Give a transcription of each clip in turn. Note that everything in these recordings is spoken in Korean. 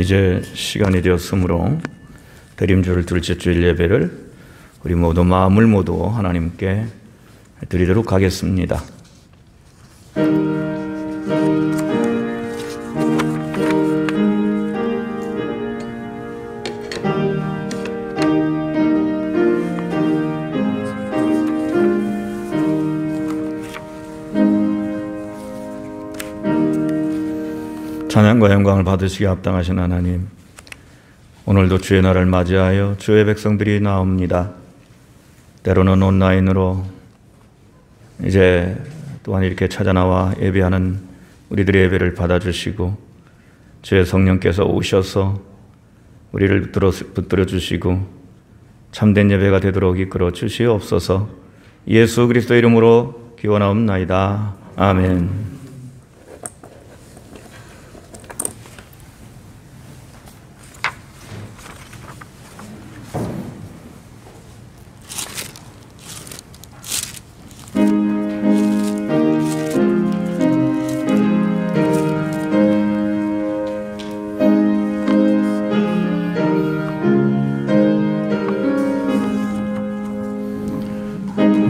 이제 시간이 되었으므로 대림절 둘째 주일 예배를 우리 모두 마음을 모두 하나님께 드리도록 하겠습니다. 찬양과 영광을 받으시기에 합당하신 하나님, 오늘도 주의 날을 맞이하여 주의 백성들이 나옵니다. 때로는 온라인으로 이제 또한 이렇게 찾아나와 예배하는 우리들의 예배를 받아주시고 주의 성령께서 오셔서 우리를 붙들어 주시고 참된 예배가 되도록 이끌어 주시옵소서. 예수 그리스도 이름으로 기원하옵나이다. 아멘.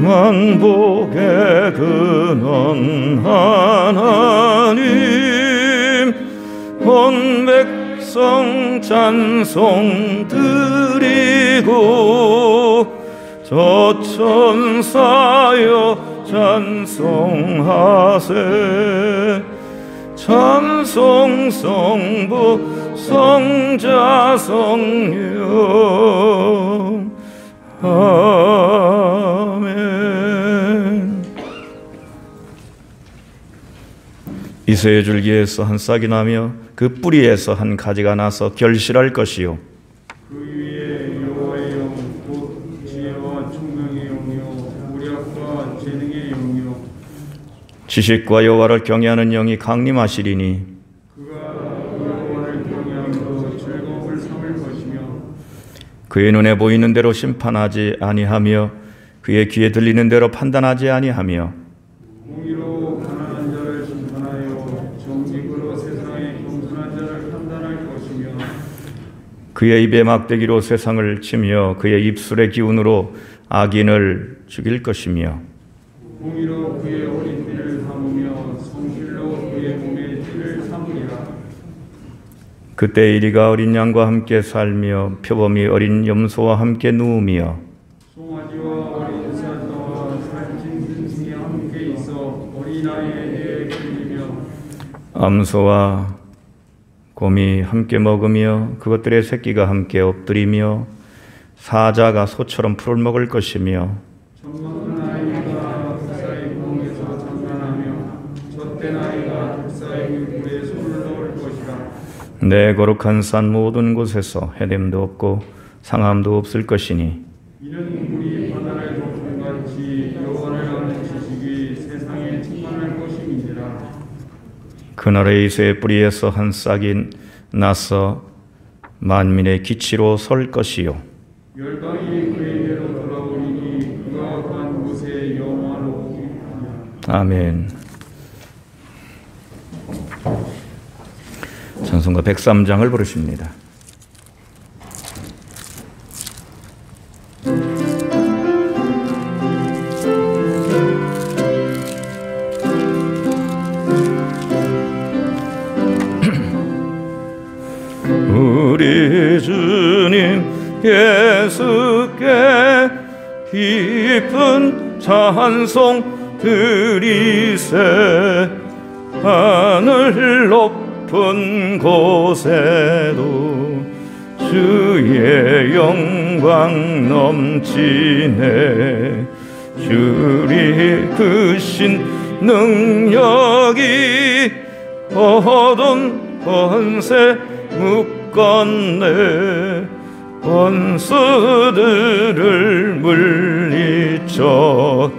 만복의 근원 하나님, 온 백성 찬송 드리고 저천사여 찬송하세. 찬송 성부 성자 성령 아멘. 이새의 줄기에서 한 싹이 나며 그 뿌리에서 한 가지가 나서 결실할 것이요, 그 위에 여호와의 영 곧 지혜와 총명의 영이요 무력과 재능의 영이요 지식과 여호와를 경외하는 영이 강림하시리니 그가 여호와를 경외함으로 즐거움을 삼을 것이며 그의 눈에 보이는 대로 심판하지 아니하며 그의 귀에 들리는 대로 판단하지 아니하며 공의로 가난한 자를 심판하여 정직으로 세상의 겸손한 자를 판단할 것이며 그의 입의 막대기로 세상을 치며 그의 입술의 기운으로 악인을 죽일 것이며 공의로 그의 어린 띠를 삼으며 성실로 그의 몸의 띠를 삼으리라. 그때 이리가 어린 양과 함께 살며 표범이 어린 염소와 함께 누우며 송아지와 어린 살떠와 살찐 짐승이 함께 있어 어린아이의 끌리며 암소와 곰이 함께 먹으며 그것들의 새끼가 함께 엎드리며 사자가 소처럼 풀을 먹을 것이며 젖먹은 아이가 독사의 구멍에서 장난하며 젖된 아이가 독사의 물에 손을 넣을 것이라. 내 거룩한 산 모든 곳에서 해됨도 없고 상함도 없을 것이니 이는 물이 바다를 덮음같이 여호와를 아는 지식이 세상에 충만할 것임이니라. 그날의 이새의 뿌리에서 한 싹이 나서 만민의 기치로 설 것이요, 열방이 그에게로 돌아오리니 그가 간 곳에 영화로 아멘. 찬송가 103장을 부르십니다. 우리 주님 예수께 깊은 찬송 드리세. 하늘 높은 곳에도 주의 영광 넘치네. 주리 크신 능력이 어두운 권세 묶었네. 원수들을 물리쳐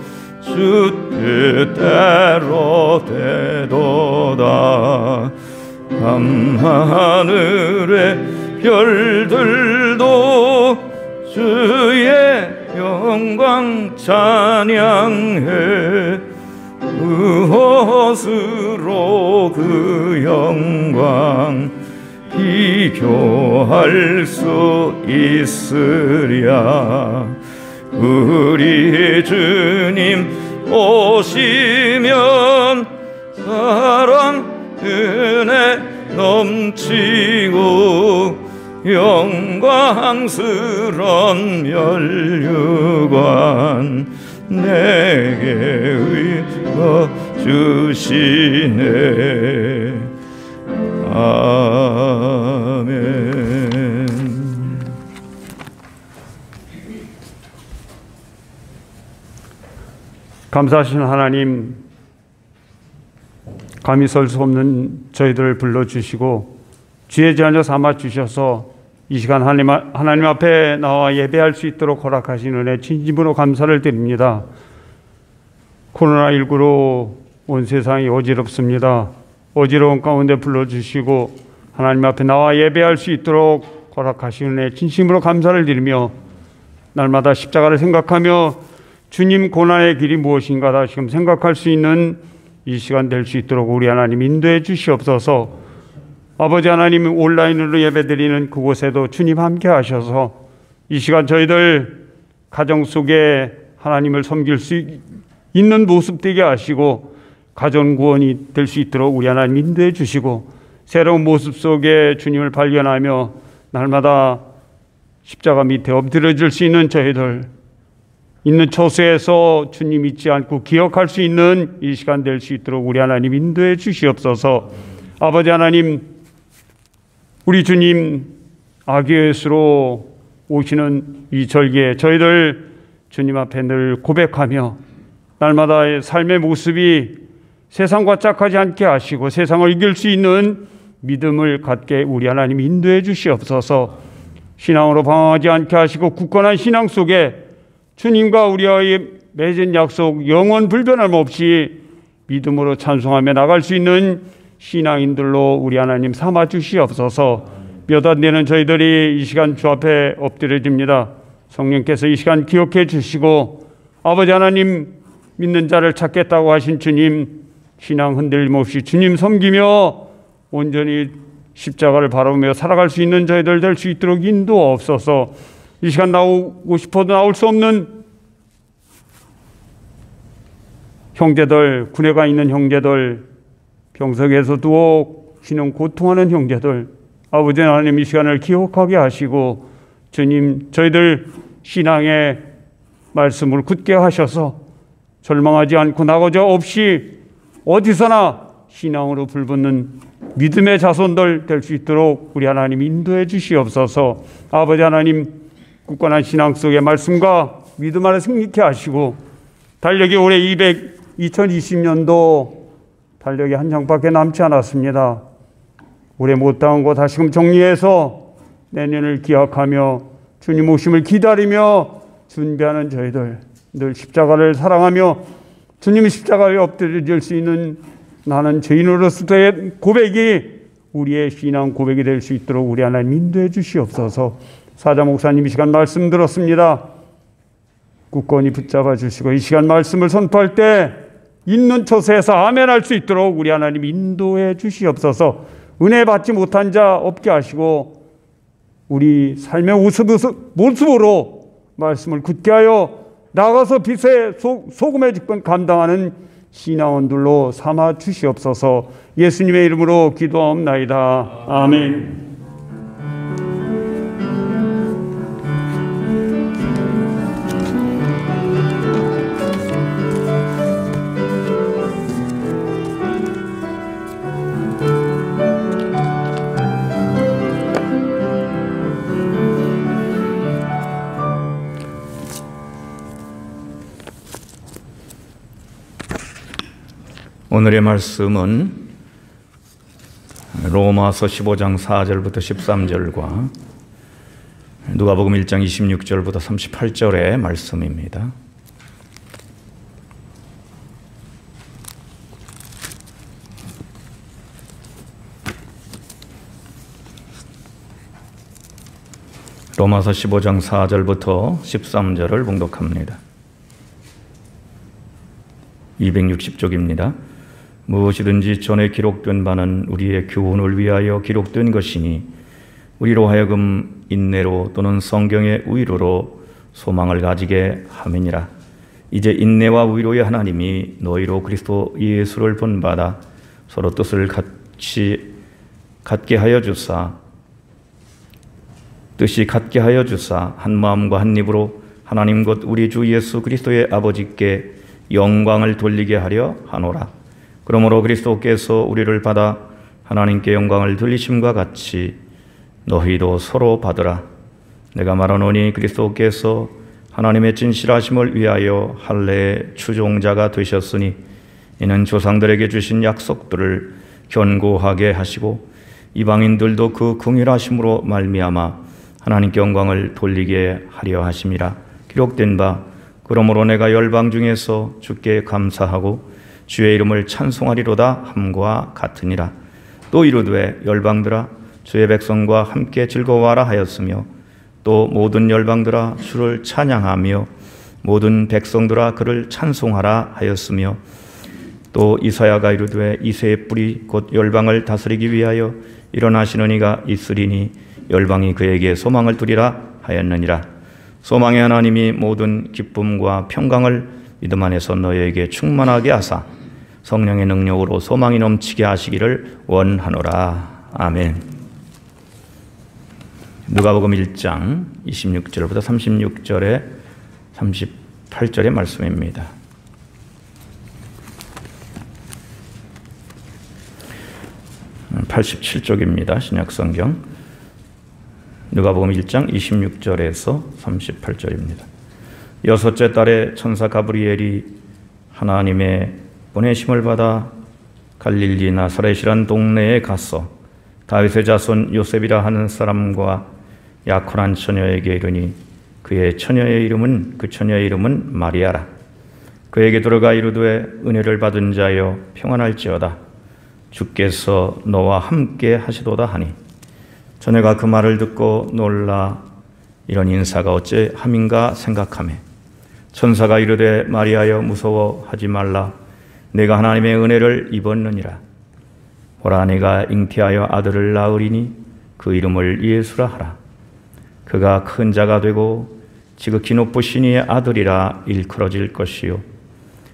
주 뜻대로 되도다. 밤하늘의 별들도 주의 영광 찬양해. 무엇으로 그 영광 비교할 수 있으랴. 우리 주님 오시면 사랑 은혜 넘치고 영광스런 멸류관 내게 의거 주시네. 아멘. 감사하신 하나님, 감히 설 수 없는 저희들을 불러주시고 주의 자녀 삼아 주셔서 이 시간 하나님 앞에 나와 예배할 수 있도록 허락하신 은혜 진심으로 감사를 드립니다. 코로나19로 온 세상이 어지럽습니다. 어지러운 가운데 불러주시고 하나님 앞에 나와 예배할 수 있도록 허락하신 은혜 진심으로 감사를 드리며, 날마다 십자가를 생각하며 주님 고난의 길이 무엇인가 다시금 생각할 수 있는 이 시간 될 수 있도록 우리 하나님 인도해 주시옵소서. 아버지 하나님, 온라인으로 예배드리는 그곳에도 주님 함께 하셔서 이 시간 저희들 가정 속에 하나님을 섬길 수 있는 모습 되게 하시고 가정 구원이 될 수 있도록 우리 하나님 인도해 주시고, 새로운 모습 속에 주님을 발견하며 날마다 십자가 밑에 엎드려질 수 있는 저희들 있는 처소에서 주님 잊지 않고 기억할 수 있는 이 시간 될 수 있도록 우리 하나님 인도해 주시옵소서. 아버지 하나님, 우리 주님 아기 예수로 오시는 이 절기에 저희들 주님 앞에 늘 고백하며 날마다의 삶의 모습이 세상과 짝하지 않게 하시고 세상을 이길 수 있는 믿음을 갖게 우리 하나님 인도해 주시옵소서. 신앙으로 방황하지 않게 하시고 굳건한 신앙 속에 주님과 우리와의 맺은 약속 영원 불변함 없이 믿음으로 찬송하며 나갈 수 있는 신앙인들로 우리 하나님 삼아 주시옵소서. 몇 안 되는 저희들이 이 시간 주 앞에 엎드려집니다. 성령께서 이 시간 기억해 주시고, 아버지 하나님, 믿는 자를 찾겠다고 하신 주님, 신앙 흔들림 없이 주님 섬기며 온전히 십자가를 바라보며 살아갈 수 있는 저희들 될 수 있도록 인도하옵소서. 이 시간 나오고 싶어도 나올 수 없는 형제들, 군에 가 있는 형제들, 병석에서 두어 쉬는 고통하는 형제들, 아버지 하나님 이 시간을 기억하게 하시고 주님 저희들 신앙의 말씀을 굳게 하셔서 절망하지 않고 나고자 없이 어디서나 신앙으로 불붙는 믿음의 자손들 될 수 있도록 우리 하나님 인도해 주시옵소서. 아버지 하나님, 굳건한 신앙 속의 말씀과 믿음 안에 승리케 하시고 달력이 올해 2020년도 달력이 한 장밖에 남지 않았습니다. 올해 못다한 거 다시금 정리해서 내년을 기약하며 주님 오심을 기다리며 준비하는 저희들, 늘 십자가를 사랑하며 주님 십자가에 엎드려질 수 있는 나는 죄인으로서의 고백이 우리의 신앙 고백이 될 수 있도록 우리 하나님 인도해 주시옵소서. 사자 목사님 이 시간 말씀 들었습니다. 굳건히 붙잡아 주시고 이 시간 말씀을 선포할 때 있는 처소에서 아멘 할 수 있도록 우리 하나님 인도해 주시옵소서. 은혜 받지 못한 자 없게 하시고 우리 삶의 모습으로 말씀을 굳게 하여 나가서 빛의 소금의 직분 감당하는 신앙원들로 삼아 주시옵소서. 예수님의 이름으로 기도하옵나이다. 아멘. 오늘의 말씀은 로마서 15장 4절부터 13절과 누가복음 1장 26절부터 38절의 말씀입니다. 로마서 15장 4절부터 13절을 봉독합니다. 260쪽입니다. 무엇이든지 전에 기록된 바는 우리의 교훈을 위하여 기록된 것이니 우리로 하여금 인내로 또는 성경의 위로로 소망을 가지게 함이니라. 이제 인내와 위로의 하나님이 너희로 그리스도 예수를 본받아 서로 뜻을 같게 하여 주사 한 마음과 한 입으로 하나님 곧 우리 주 예수 그리스도의 아버지께 영광을 돌리게 하려 하노라. 그러므로 그리스도께서 우리를 받아 하나님께 영광을 돌리심과 같이 너희도 서로 받으라. 내가 말하노니 그리스도께서 하나님의 진실하심을 위하여 할례의 추종자가 되셨으니 이는 조상들에게 주신 약속들을 견고하게 하시고 이방인들도 그 긍휼하심으로 말미암아 하나님께 영광을 돌리게 하려 하심이라. 기록된 바 그러므로 내가 열방 중에서 주께 감사하고 주의 이름을 찬송하리로다 함과 같으니라. 또 이르되 열방들아 주의 백성과 함께 즐거워하라 하였으며 또 모든 열방들아 주를 찬양하며 모든 백성들아 그를 찬송하라 하였으며 또 이사야가 이르되 이새의 뿌리 곧 열방을 다스리기 위하여 일어나시는 이가 있으리니 열방이 그에게 소망을 두리라 하였느니라. 소망의 하나님이 모든 기쁨과 평강을 믿음 안에서 너희에게 충만하게 하사 성령의 능력으로 소망이 넘치게 하시기를 원하노라. 아멘. 누가복음 1장 26절부터 36절에 38절의 말씀입니다. (87쪽입니다) 신약성경 누가복음 1장 26절에서 38절입니다. 여섯째 달에 천사 가브리엘이 하나님의 보내심을 받아 갈릴리 나사렛이란 동네에 가서 다윗의 자손 요셉이라 하는 사람과 약혼한 처녀에게 이르니 그 처녀의 이름은 마리아라. 그에게 들어가 이르되 은혜를 받은 자여 평안할지어다. 주께서 너와 함께 하시도다 하니 처녀가 그 말을 듣고 놀라 이런 인사가 어째 함인가 생각하매 천사가 이르되 마리아여 무서워하지 말라. 내가 하나님의 은혜를 입었느니라. 보라 내가 잉태하여 아들을 낳으리니 그 이름을 예수라 하라. 그가 큰 자가 되고 지극히 높으신 이의 아들이라 일컬어질 것이요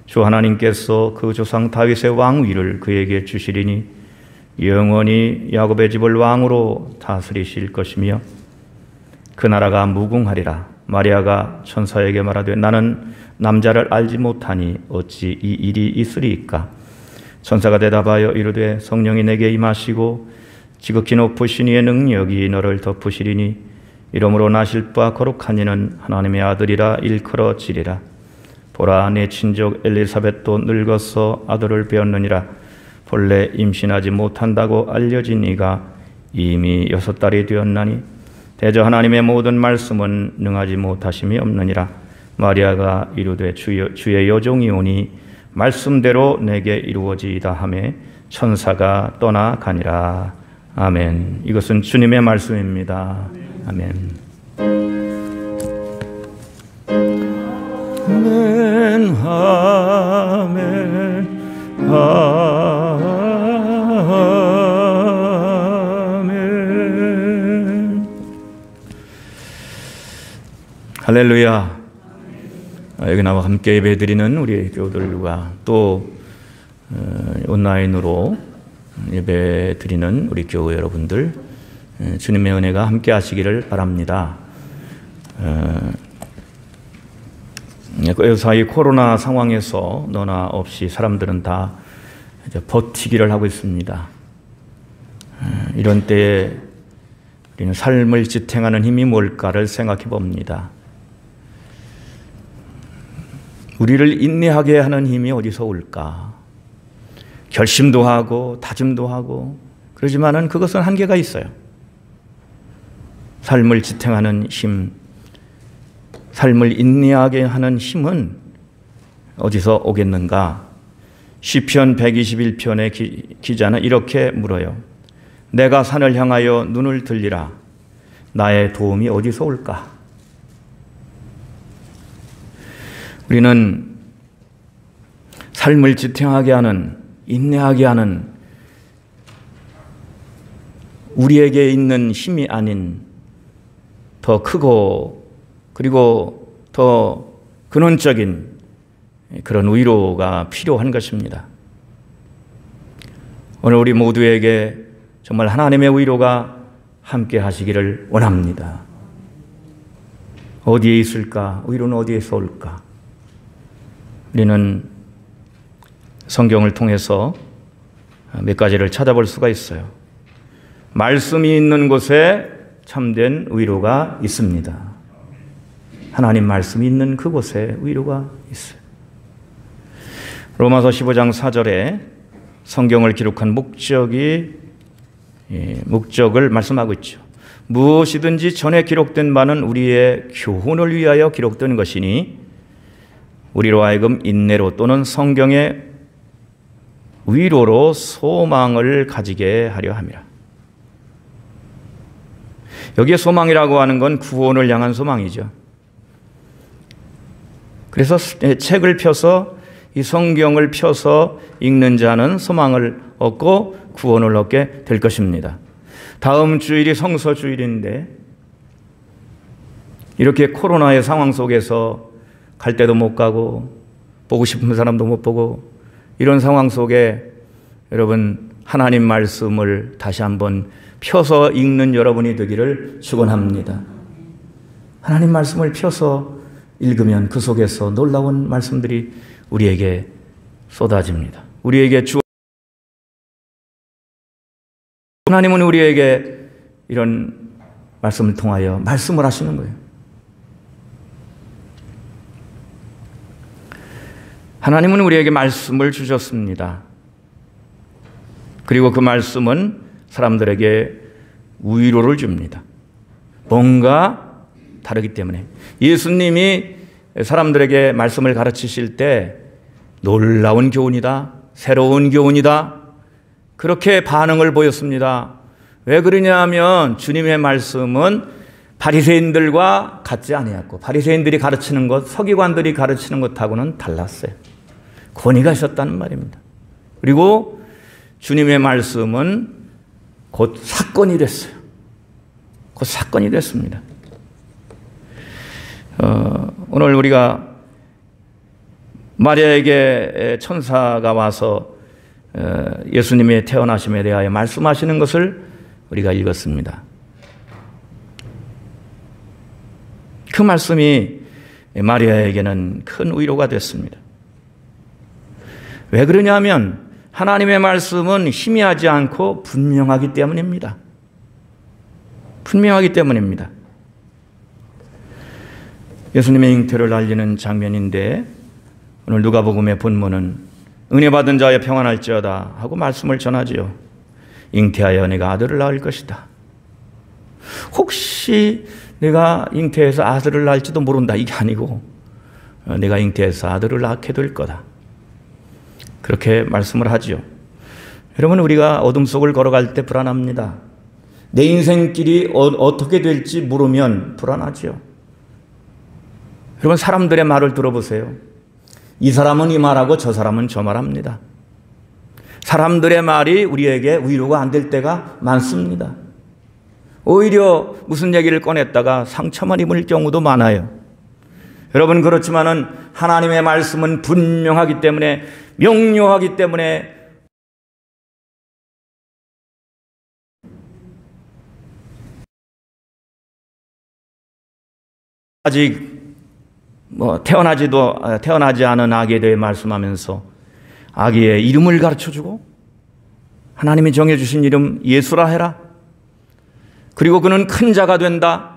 주 하나님께서 그 조상 다윗의 왕위를 그에게 주시리니 영원히 야곱의 집을 왕으로 다스리실 것이며 그 나라가 무궁하리라. 마리아가 천사에게 말하되 나는 남자를 알지 못하니 어찌 이 일이 있으리이까. 천사가 대답하여 이르되 성령이 내게 임하시고 지극히 높으신 이의 능력이 너를 덮으시리니 이러므로 나실 바 거룩한 이는 하나님의 아들이라 일컬어지리라. 보라 내 친족 엘리사벳도 늙어서 아들을 배었느니라. 본래 임신하지 못한다고 알려진 이가 이미 6달이 되었나니 대저 하나님의 모든 말씀은 능하지 못하심이 없느니라. 마리아가 이르되 주의 여종이 오니 말씀대로 내게 이루어지이다 하매 천사가 떠나가니라. 아멘. 이것은 주님의 말씀입니다. 아멘. 아멘. 아멘. 아멘. 할렐루야. 여기 나와 함께 예배드리는 우리 교우들과 또 온라인으로 예배드리는 우리 교우 여러분들 주님의 은혜가 함께 하시기를 바랍니다. 사이 코로나 상황에서 너나 없이 사람들은 다 버티기를 하고 있습니다. 이런 때에 우리는 삶을 지탱하는 힘이 뭘까를 생각해 봅니다. 우리를 인내하게 하는 힘이 어디서 올까? 결심도 하고 다짐도 하고 그러지만은 그것은 한계가 있어요. 삶을 지탱하는 힘, 삶을 인내하게 하는 힘은 어디서 오겠는가? 시편 121편의 기자는 이렇게 물어요. 내가 산을 향하여 눈을 들리라. 나의 도움이 어디서 올까? 우리는 삶을 지탱하게 하는 인내하게 하는 우리에게 있는 힘이 아닌 더 크고 그리고 더 근원적인 그런 위로가 필요한 것입니다. 오늘 우리 모두에게 정말 하나님의 위로가 함께 하시기를 원합니다. 어디에 있을까? 위로는 어디에서 올까? 우리는 성경을 통해서 몇 가지를 찾아볼 수가 있어요. 말씀이 있는 곳에 참된 위로가 있습니다. 하나님 말씀이 있는 그곳에 위로가 있어요. 로마서 15장 4절에 성경을 기록한 목적을 말씀하고 있죠. 무엇이든지 전에 기록된 바는 우리의 교훈을 위하여 기록된 것이니 우리로 하여금 인내로 또는 성경의 위로로 소망을 가지게 하려 함이라. 여기에 소망이라고 하는 건 구원을 향한 소망이죠. 그래서 책을 펴서 이 성경을 펴서 읽는 자는 소망을 얻고 구원을 얻게 될 것입니다. 다음 주일이 성서주일인데 이렇게 코로나의 상황 속에서 갈 데도 못 가고 보고 싶은 사람도 못 보고 이런 상황 속에 여러분 하나님 말씀을 다시 한번 펴서 읽는 여러분이 되기를 축원합니다. 하나님 말씀을 펴서 읽으면 그 속에서 놀라운 말씀들이 우리에게 쏟아집니다. 우리에게 하나님은 우리에게 이런 말씀을 통하여 말씀을 하시는 거예요. 하나님은 우리에게 말씀을 주셨습니다. 그리고 그 말씀은 사람들에게 위로를 줍니다. 뭔가 다르기 때문에. 예수님이 사람들에게 말씀을 가르치실 때 놀라운 교훈이다, 새로운 교훈이다, 그렇게 반응을 보였습니다. 왜 그러냐 하면 주님의 말씀은 바리새인들과 같지 아니었고 바리새인들이 가르치는 것, 서기관들이 가르치는 것하고는 달랐어요. 권위가 있었다는 말입니다. 그리고 주님의 말씀은 곧 사건이 됐어요. 곧 사건이 됐습니다. 오늘 우리가 마리아에게 천사가 와서 예수님의 태어나심에 대하여 말씀하시는 것을 우리가 읽었습니다. 그 말씀이 마리아에게는 큰 위로가 됐습니다. 왜 그러냐면 하나님의 말씀은 희미하지 않고 분명하기 때문입니다. 분명하기 때문입니다. 예수님의 잉태를 알리는 장면인데 오늘 누가복음의 본문은 은혜 받은 자여 평안할지어다 하고 말씀을 전하지요. 잉태하여 내가 아들을 낳을 것이다. 혹시 내가 잉태해서 아들을 낳을지도 모른다 이게 아니고 내가 잉태해서 아들을 낳게 될 거다. 그렇게 말씀을 하지요. 여러분 우리가 어둠 속을 걸어갈 때 불안합니다. 내 인생길이 어떻게 될지 모르면 불안하지요. 여러분 사람들의 말을 들어보세요. 이 사람은 이 말하고 저 사람은 저 말합니다. 사람들의 말이 우리에게 위로가 안 될 때가 많습니다. 오히려 무슨 얘기를 꺼냈다가 상처만 입을 경우도 많아요. 여러분 그렇지만은 하나님의 말씀은 분명하기 때문에 명료하기 때문에 아직 태어나지 않은 아기에 대해 말씀하면서 아기의 이름을 가르쳐주고 하나님이 정해주신 이름 예수라 해라. 그리고 그는 큰 자가 된다.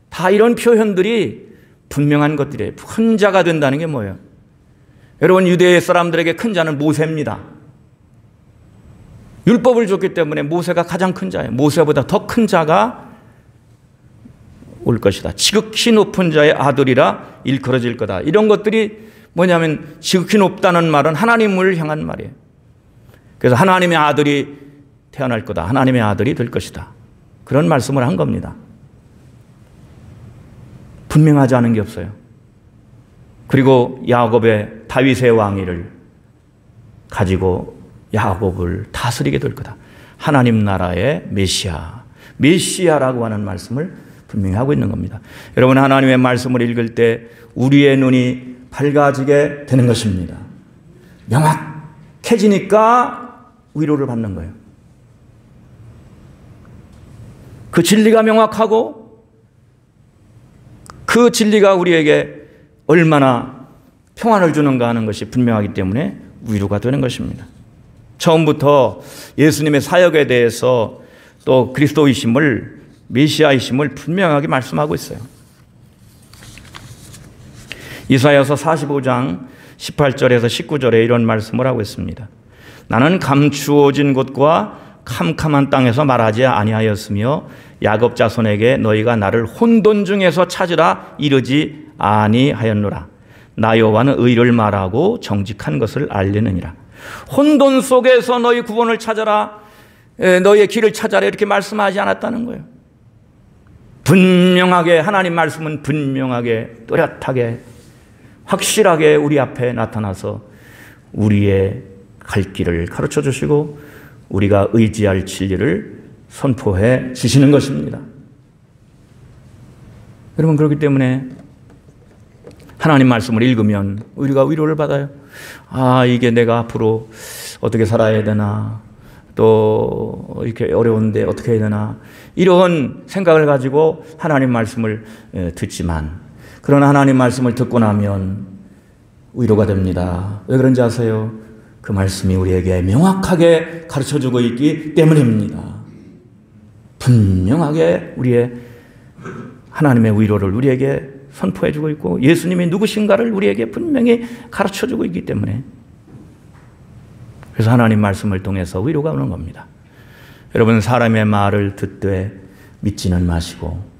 다 이런 표현들이 분명한 것들이에요. 큰 자가 된다는 게 뭐예요? 여러분 유대 사람들에게 큰 자는 모세입니다. 율법을 줬기 때문에 모세가 가장 큰 자예요. 모세보다 더 큰 자가 올 것이다. 지극히 높은 자의 아들이라 일컬어질 거다. 이런 것들이 뭐냐면 지극히 높다는 말은 하나님을 향한 말이에요. 그래서 하나님의 아들이 태어날 거다. 하나님의 아들이 될 것이다. 그런 말씀을 한 겁니다. 분명하지 않은 게 없어요. 그리고 야곱의 다윗의 왕위를 가지고 야곱을 다스리게 될 거다. 하나님 나라의 메시아라고 하는 말씀을 분명히 하고 있는 겁니다. 여러분, 하나님의 말씀을 읽을 때 우리의 눈이 밝아지게 되는 것입니다. 명확해지니까 위로를 받는 거예요. 그 진리가 명확하고 그 진리가 우리에게 얼마나 평안을 주는가 하는 것이 분명하기 때문에 위로가 되는 것입니다. 처음부터 예수님의 사역에 대해서 또 그리스도이심을, 메시아이심을 분명하게 말씀하고 있어요. 이사야서 45장 18절에서 19절에 이런 말씀을 하고 있습니다. 나는 감추어진 곳과 캄캄한 땅에서 말하지 아니하였으며 야곱 자손에게 너희가 나를 혼돈 중에서 찾으라 이르지 아니하였노라. 나 여호와는 의를 말하고 정직한 것을 알리느니라. 혼돈 속에서 너희 구원을 찾아라, 너희의 길을 찾아라, 이렇게 말씀하지 않았다는 거예요. 분명하게, 하나님 말씀은 분명하게, 뚜렷하게, 확실하게 우리 앞에 나타나서 우리의 갈 길을 가르쳐 주시고 우리가 의지할 진리를 선포해 주시는 것입니다. 여러분, 그렇기 때문에 하나님 말씀을 읽으면 우리가 위로를 받아요. 아, 이게 내가 앞으로 어떻게 살아야 되나, 또 이렇게 어려운데 어떻게 해야 되나, 이런 생각을 가지고 하나님 말씀을 듣지만, 그러나 하나님 말씀을 듣고 나면 위로가 됩니다. 왜 그런지 아세요? 그 말씀이 우리에게 명확하게 가르쳐주고 있기 때문입니다. 분명하게 우리의 하나님의 위로를 우리에게 선포해주고 있고 예수님이 누구신가를 우리에게 분명히 가르쳐주고 있기 때문에, 그래서 하나님 말씀을 통해서 위로가 오는 겁니다. 여러분, 사람의 말을 듣되 믿지는 마시고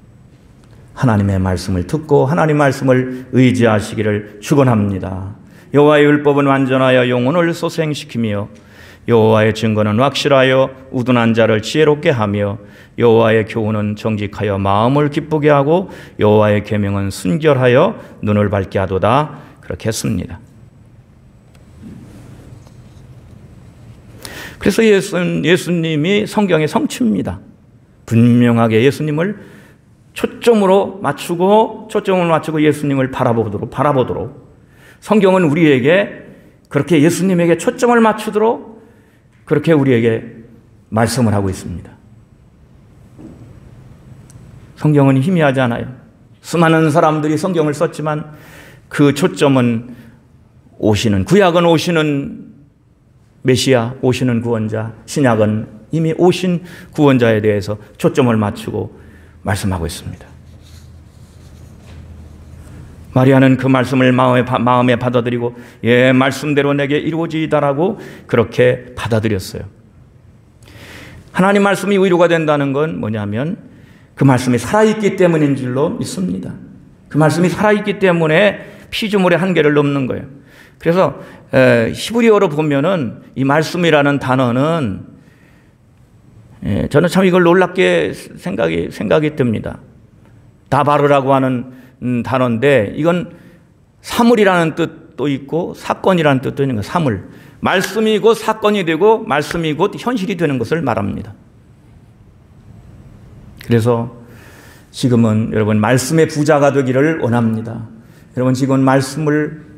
하나님의 말씀을 듣고 하나님 말씀을 의지하시기를 축원합니다. 여호와의 율법은 완전하여 영혼을 소생시키며 여호와의 증거는 확실하여 우둔한 자를 지혜롭게 하며 여호와의 교훈은 정직하여 마음을 기쁘게 하고 여호와의 계명은 순결하여 눈을 밝게 하도다. 그렇게 했습니다. 그래서 예수님이 성경의 성취입니다. 분명하게 예수님을 초점을 맞추고 예수님을 바라보도록 성경은 우리에게 그렇게 예수님에게 초점을 맞추도록 그렇게 우리에게 말씀을 하고 있습니다. 성경은 희미하지 않아요. 수많은 사람들이 성경을 썼지만 그 초점은 구약은 오시는 메시아, 오시는 구원자, 신약은 이미 오신 구원자에 대해서 초점을 맞추고 말씀하고 있습니다. 마리아는 그 말씀을 마음에 받아들이고 말씀대로 내게 이루어지이다라고 그렇게 받아들였어요. 하나님 말씀이 위로가 된다는 건 뭐냐면 그 말씀이 살아있기 때문인 줄로 믿습니다. 그 말씀이 살아있기 때문에 피조물의 한계를 넘는 거예요. 그래서 히브리어로 보면은 이 말씀이라는 단어는 저는 참 이걸 놀랍게 생각이 듭니다. 다바르라고 하는 단어인데 이건 사물이라는 뜻도 있고 사건이라는 뜻도 있는 거예요. 사물. 말씀이 곧 사건이 되고 말씀이 곧 현실이 되는 것을 말합니다. 그래서 지금은 여러분 말씀의 부자가 되기를 원합니다. 여러분 지금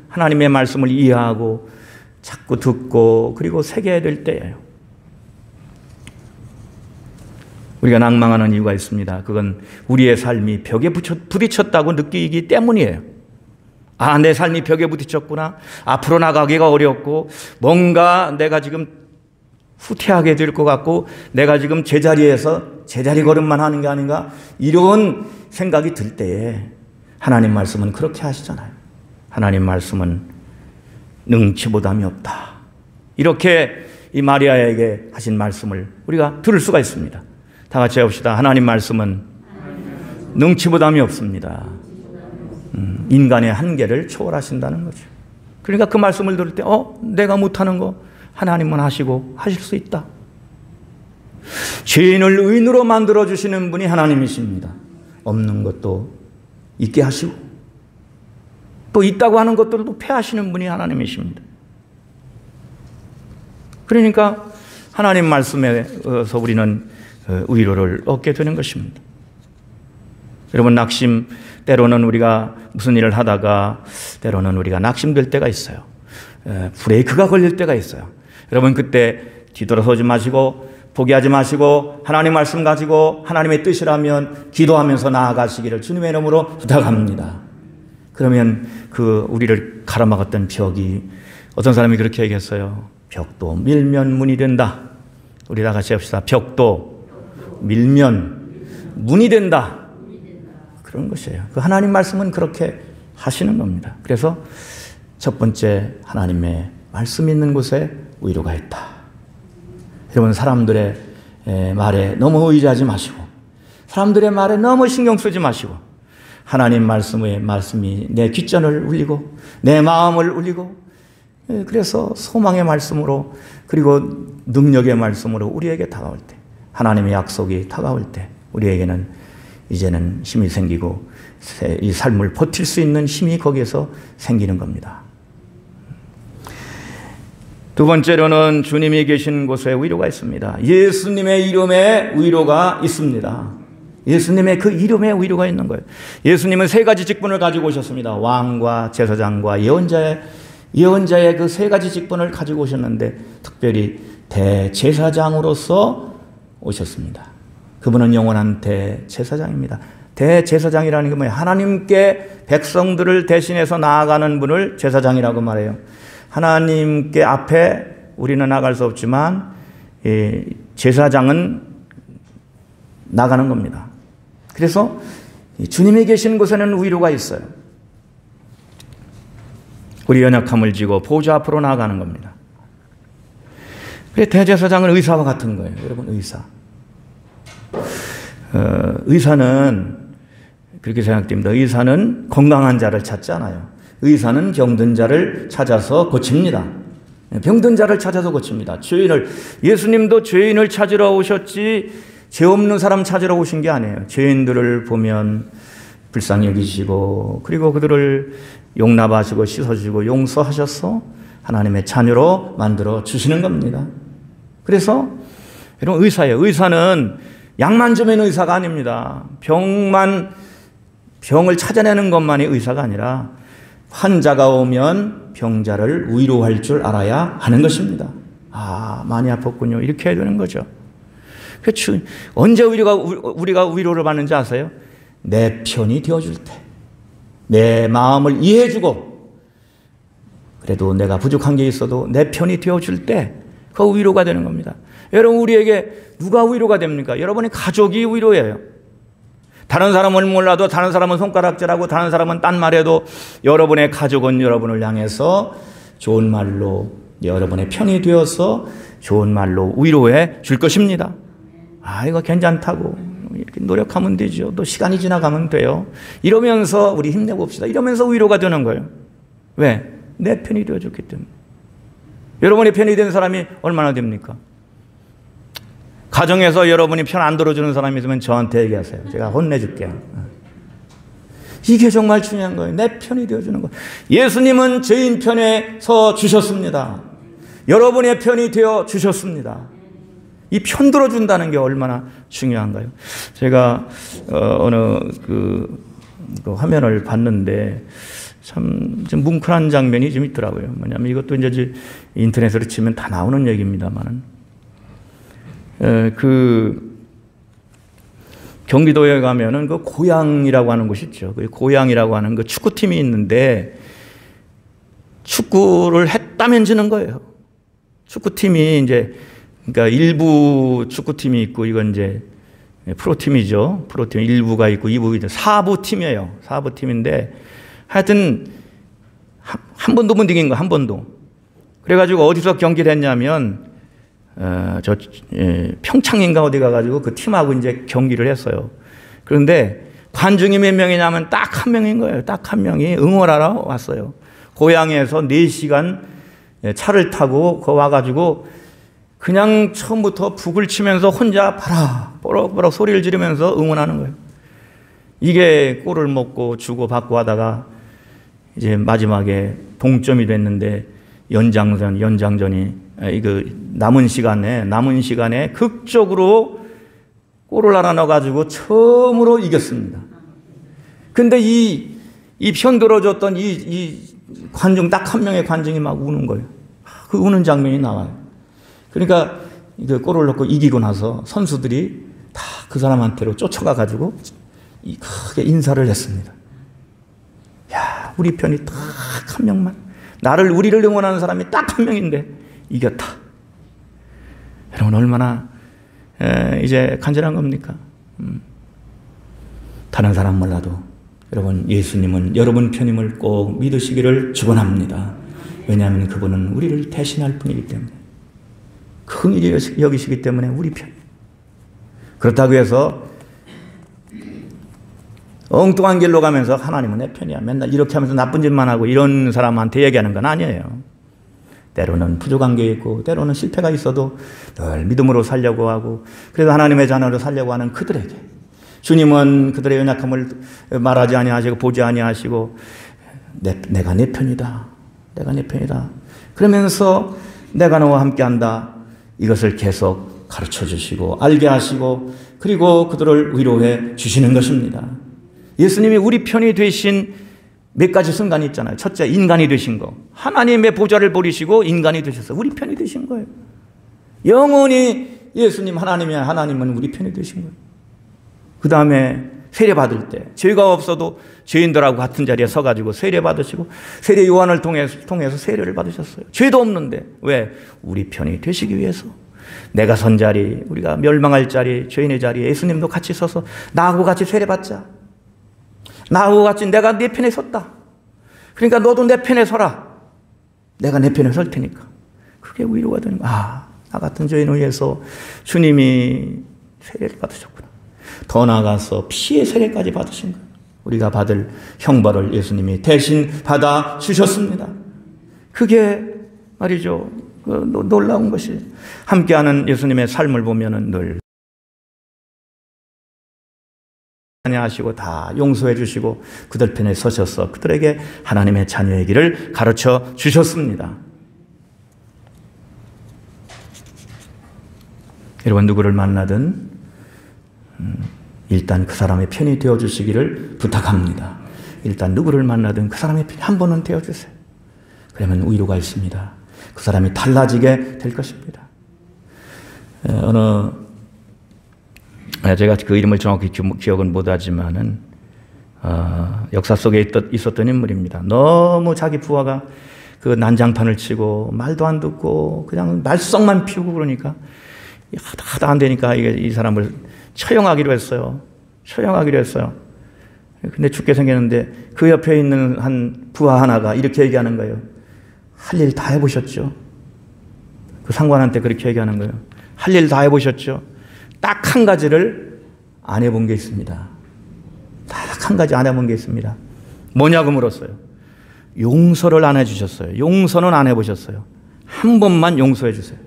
하나님의 말씀을 이해하고 자꾸 듣고 그리고 새겨야 될 때예요. 우리가 낭망하는 이유가 있습니다. 그건 우리의 삶이 벽에 부딪혔다고 느끼기 때문이에요. 아, 내 삶이 벽에 부딪혔구나. 앞으로 나가기가 어렵고 뭔가 내가 지금 후퇴하게 될 것 같고 내가 지금 제자리에서 제자리 걸음만 하는 게 아닌가, 이런 생각이 들 때에 하나님 말씀은 그렇게 하시잖아요. 하나님 말씀은 능치보담이 없다. 이렇게 이 마리아에게 하신 말씀을 우리가 들을 수가 있습니다. 다 같이 해봅시다. 하나님 말씀은 능치보담이 없습니다. 인간의 한계를 초월하신다는 거죠. 그러니까 그 말씀을 들을 때 내가 못하는 거 하나님은 하시고 하실 수 있다. 죄인을 의인으로 만들어주시는 분이 하나님이십니다. 없는 것도 있게 하시고 또 있다고 하는 것들도 폐하시는 분이 하나님이십니다. 그러니까 하나님 말씀에서 우리는 위로를 얻게 되는 것입니다. 여러분, 낙심, 때로는 우리가 무슨 일을 하다가 때로는 우리가 낙심될 때가 있어요. 브레이크가 걸릴 때가 있어요. 여러분, 그때 뒤돌아서지 마시고 포기하지 마시고 하나님 말씀 가지고 하나님의 뜻이라면 기도하면서 나아가시기를 주님의 이름으로 부탁합니다. 그러면 우리를 가로막았던 벽이, 어떤 사람이 그렇게 얘기했어요. 벽도 밀면 문이 된다. 우리 다 같이 합시다. 벽도 밀면 문이 된다. 그런 것이에요. 그 하나님 말씀은 그렇게 하시는 겁니다. 그래서 첫 번째, 하나님의 말씀 있는 곳에 위로가 있다. 여러분, 사람들의 말에 너무 의지하지 마시고 사람들의 말에 너무 신경 쓰지 마시고 하나님 말씀이 내 귓전을 울리고 내 마음을 울리고, 그래서 소망의 말씀으로 그리고 능력의 말씀으로 우리에게 다가올 때, 하나님의 약속이 다가올 때 우리에게는 이제는 힘이 생기고 이 삶을 버틸 수 있는 힘이 거기에서 생기는 겁니다. 두 번째로는 주님이 계신 곳에 위로가 있습니다. 예수님의 이름에 위로가 있습니다. 예수님의 그 이름에 위로가 있는 거예요. 예수님은 세 가지 직분을 가지고 오셨습니다. 왕과 제사장과 예언자의 그 세 가지 직분을 가지고 오셨는데 특별히 대제사장으로서 오셨습니다. 그분은 영원한 대제사장입니다. 대제사장이라는 게 뭐예요? 하나님께 백성들을 대신해서 나아가는 분을 제사장이라고 말해요. 하나님께 앞에 우리는 나갈 수 없지만 제사장은 나가는 겁니다. 그래서 주님이 계신 곳에는 위로가 있어요. 우리 연약함을 지고 보좌 앞으로 나아가는 겁니다. 대제사장은 의사와 같은 거예요. 여러분, 의사. 의사는 그렇게 생각됩니다. 의사는 건강한 자를 찾지 않아요. 의사는 병든 자를 찾아서 고칩니다. 병든 자를 찾아서 고칩니다. 예수님도 죄인을 찾으러 오셨지 죄 없는 사람 찾으러 오신 게 아니에요. 죄인들을 보면 불쌍히 여기시고 그리고 그들을 용납하시고 씻어주고 용서하셔서 하나님의 자녀로 만들어 주시는 겁니다. 그래서 여러분, 의사예요. 의사는 약만 주면 의사가 아닙니다. 병을 찾아내는 것만이 의사가 아니라 환자가 오면 병자를 위로할 줄 알아야 하는 것입니다. 많이 아팠군요. 이렇게 해야 되는 거죠. 그렇죠. 언제 우리가 위로를 받는지 아세요? 내 편이 되어줄 때, 내 마음을 이해해주고 그래도 내가 부족한 게 있어도 내 편이 되어줄 때 그 위로가 되는 겁니다. 여러분, 우리에게 누가 위로가 됩니까? 여러분의 가족이 위로예요. 다른 사람은 몰라도, 다른 사람은 손가락질하고, 다른 사람은 딴 말해도 여러분의 가족은 여러분을 향해서 좋은 말로, 여러분의 편이 되어서 좋은 말로 위로해 줄 것입니다. 이거 괜찮다고 이렇게 노력하면 되죠. 또 시간이 지나가면 돼요. 이러면서 우리 힘내봅시다. 이러면서 위로가 되는 거예요. 왜? 내 편이 되어줬기 때문에. 여러분의 편이 된 사람이 얼마나 됩니까? 가정에서 여러분이 편 안 들어주는 사람이 있으면 저한테 얘기하세요. 제가 혼내줄게요. 이게 정말 중요한 거예요. 내 편이 되어주는 거. 예수님은 죄인 편에 서 주셨습니다. 여러분의 편이 되어 주셨습니다. 이 편 들어준다는 게 얼마나 중요한가요? 제가 어느 그 화면을 봤는데 참 뭉클한 장면이 좀 있더라고요. 뭐냐면 이것도 이제 인터넷으로 치면 다 나오는 얘기입니다만은 경기도에 가면은 그 고양이라고 하는 곳이 있죠. 그 고양이라고 하는 그 축구팀이 있는데 축구를 했다면 지는 거예요. 축구팀이 이제 그러니까 일부 축구팀이 있고 이건 이제 프로팀이죠. 프로팀 1부가 있고 2부가 있고 4부 팀이에요. 4부 팀인데 하여튼 한 번도 못 이긴 거, 한 번도. 그래가지고 어디서 경기를 했냐면 평창인가 어디 가가지고 그 팀하고 이제 경기를 했어요. 그런데 관중이 몇 명이냐면 딱 한 명인 거예요. 딱 한 명이 응원하러 왔어요. 고향에서 4시간 차를 타고 거 와가지고 그냥 처음부터 북을 치면서 혼자 뽀록뽀록 소리를 지르면서 응원하는 거예요. 이게 골을 먹고 주고 받고 하다가 이제 마지막에 동점이 됐는데 연장전이 이거 남은 시간에 극적으로 골을 하나 넣어가지고 처음으로 이겼습니다. 근데 이 편들어줬던 이 관중, 딱 한 명의 관중이 막 우는 거예요. 그 우는 장면이 나와요. 그러니까 그 골을 넣고 이기고 나서 선수들이 다 그 사람한테로 쫓아가가지고 크게 인사를 했습니다. 야, 우리 편이 딱 한 명만, 우리를 응원하는 사람이 딱 한 명인데 이겼다. 여러분, 얼마나 이제 간절한 겁니까? 다른 사람 몰라도 여러분, 예수님은 여러분 편임을 꼭 믿으시기를 축원합니다. 왜냐하면 그분은 우리를 대신할 분이기 때문에, 긍휼히 여기시기 때문에 우리 편. 그렇다고 해서 엉뚱한 길로 가면서 하나님은 내 편이야, 맨날 이렇게 하면서 나쁜 짓만 하고 이런 사람한테 얘기하는 건 아니에요. 때로는 부족한 게 있고 때로는 실패가 있어도 늘 믿음으로 살려고 하고, 그래도 하나님의 자녀로 살려고 하는 그들에게 주님은 그들의 연약함을 말하지 아니하시고 보지 아니하시고 내가 내 편이다, 내가 내 편이다 그러면서 내가 너와 함께한다, 이것을 계속 가르쳐 주시고 알게 하시고, 그리고 그들을 위로해 주시는 것입니다. 예수님이 우리 편이 되신 몇 가지 순간이 있잖아요. 첫째, 인간이 되신 거. 하나님의 보좌를 버리시고 인간이 되셔서 우리 편이 되신 거예요. 영원히 예수님 하나님은 우리 편이 되신 거예요. 그 다음에 세례 받을 때 죄가 없어도 죄인들하고 같은 자리에 서가지고 세례 받으시고, 세례 요한을 통해서 세례를 받으셨어요. 죄도 없는데 왜? 우리 편이 되시기 위해서. 내가 선 자리, 우리가 멸망할 자리, 죄인의 자리에 예수님도 같이 서서 나하고 같이 세례 받자. 나하고 같이 내가 내 편에 섰다. 그러니까 너도 내 편에 서라. 내가 내 편에 설 테니까. 그게 위로가 되는 거야. 나 같은 죄인을 위해서 주님이 세례를 받으셨구나. 더 나아가서 피의 세례까지 받으신 거예요. 우리가 받을 형벌을 예수님이 대신 받아 주셨습니다. 그게 말이죠, 놀라운 것이, 함께하는 예수님의 삶을 보면은 늘 하시고 다 용서해 주시고 그들 편에 서셔서 그들에게 하나님의 자녀의 길을 가르쳐 주셨습니다. 여러분, 누구를 만나든 일단 그 사람의 편이 되어 주시기를 부탁합니다. 일단 누구를 만나든 그 사람의 편이 한 번은 되어 주세요. 그러면 위로가 있습니다. 그 사람이 달라지게 될 것입니다. 제가 그 이름을 정확히 기억은 못하지만은 역사 속에 있었던 인물입니다. 너무 자기 부하가 그 난장판을 치고 말도 안 듣고 그냥 말썽만 피우고 그러니까 하도 안 되니까 이 사람을 처형하기로 했어요. 근데 죽게 생겼는데 그 옆에 있는 한 부하 하나가 이렇게 얘기하는 거예요. 할 일 다 해보셨죠? 그 상관한테 그렇게 얘기하는 거예요. 할 일 다 해보셨죠? 딱 한 가지를 안 해본 게 있습니다. 딱 한 가지 안 해본 게 있습니다. 뭐냐고 물었어요. 용서를 안 해주셨어요. 용서는 안 해보셨어요. 한 번만 용서해 주세요.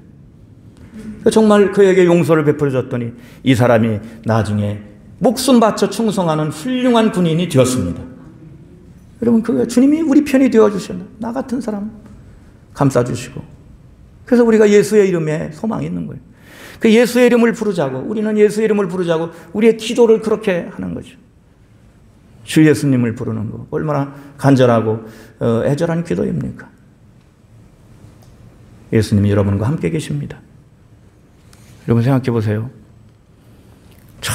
정말 그에게 용서를 베풀어 줬더니 이 사람이 나중에 목숨 바쳐 충성하는 훌륭한 군인이 되었습니다. 여러분, 그 주님이 우리 편이 되어주셨나? 나 같은 사람 감싸주시고. 그래서 우리가 예수의 이름에 소망이 있는 거예요. 그 예수의 이름을 부르자고, 우리는 예수의 이름을 부르자고 우리의 기도를 그렇게 하는 거죠. 주 예수님을 부르는 거 얼마나 간절하고 애절한 기도입니까? 예수님이 여러분과 함께 계십니다. 여러분 생각해 보세요. 저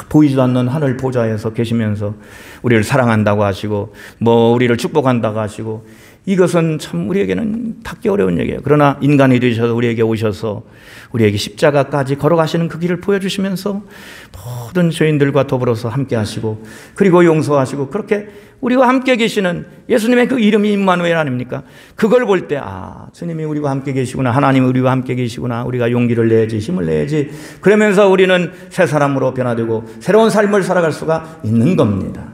보이지도 않는 하늘 보좌에서 계시면서 우리를 사랑한다고 하시고 우리를 축복한다고 하시고, 이것은 참 우리에게는 닿기 어려운 얘기예요. 그러나 인간이 되셔서 우리에게 오셔서 우리에게 십자가까지 걸어가시는 그 길을 보여주시면서 모든 죄인들과 더불어서 함께 하시고 그리고 용서하시고, 그렇게 우리와 함께 계시는 예수님의 그 이름이 임마누엘 아닙니까? 그걸 볼 때 주님이 우리와 함께 계시구나, 하나님이 우리와 함께 계시구나, 우리가 용기를 내야지, 힘을 내야지, 그러면서 우리는 새 사람으로 변화되고 새로운 삶을 살아갈 수가 있는 겁니다.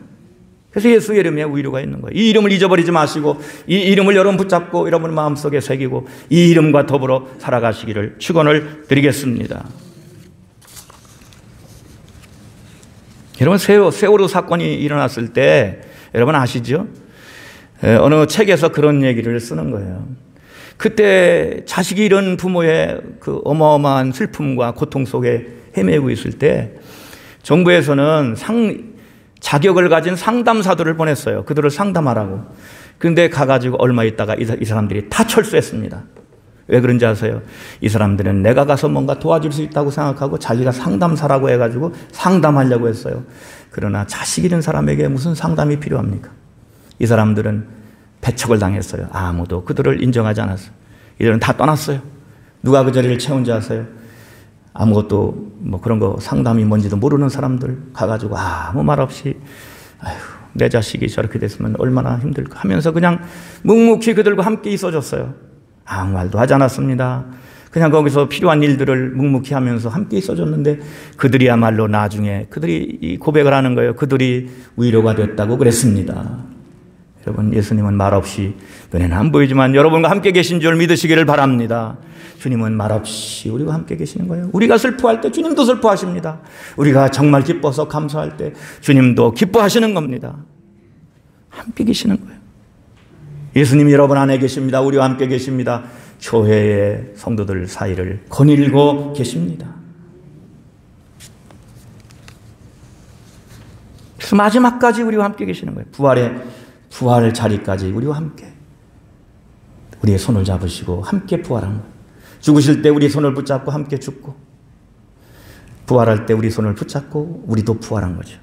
그래서 예수의 이름에 위로가 있는 거예요. 이 이름을 잊어버리지 마시고 이 이름을 여러분 붙잡고 여러분 마음속에 새기고 이 이름과 더불어 살아가시기를 축원을 드리겠습니다. 여러분, 세월호 사건이 일어났을 때 여러분 아시죠? 어느 책에서 그런 얘기를 쓰는 거예요. 그때 자식이 잃은 부모의 그 어마어마한 슬픔과 고통 속에 헤매고 있을 때 정부에서는 자격을 가진 상담사들을 보냈어요. 그들을 상담하라고. 그런데 가가지고 얼마 있다가 이 사람들이 다 철수했습니다. 왜 그런지 아세요? 이 사람들은 내가 가서 뭔가 도와줄 수 있다고 생각하고 자기가 상담사라고 해가지고 상담하려고 했어요. 그러나 자식 잃은 사람에게 무슨 상담이 필요합니까? 이 사람들은 배척을 당했어요. 아무도 그들을 인정하지 않았어요. 이들은 다 떠났어요. 누가 그 자리를 채운지 아세요? 아무것도 뭐 그런 거 상담이 뭔지도 모르는 사람들 가가지고 아무 말 없이 아휴, 내 자식이 저렇게 됐으면 얼마나 힘들까 하면서 그냥 묵묵히 그들과 함께 있어줬어요. 아무 말도 하지 않았습니다. 그냥 거기서 필요한 일들을 묵묵히 하면서 함께 있어줬는데 그들이야말로 나중에 그들이 이 고백을 하는 거예요. 그들이 위로가 됐다고 그랬습니다. 여러분, 예수님은 말없이 눈에는 안 보이지만 여러분과 함께 계신 줄 믿으시기를 바랍니다. 주님은 말없이 우리와 함께 계시는 거예요. 우리가 슬퍼할 때 주님도 슬퍼하십니다. 우리가 정말 기뻐서 감사할 때 주님도 기뻐하시는 겁니다. 함께 계시는 거예요. 예수님이 여러분 안에 계십니다. 우리와 함께 계십니다. 교회의 성도들 사이를 거닐고 계십니다. 그래서 마지막까지 우리와 함께 계시는 거예요. 부활 자리까지 우리와 함께 우리의 손을 잡으시고 함께 부활한 거예요. 죽으실 때 우리 손을 붙잡고 함께 죽고 부활할 때 우리 손을 붙잡고 우리도 부활한 거죠.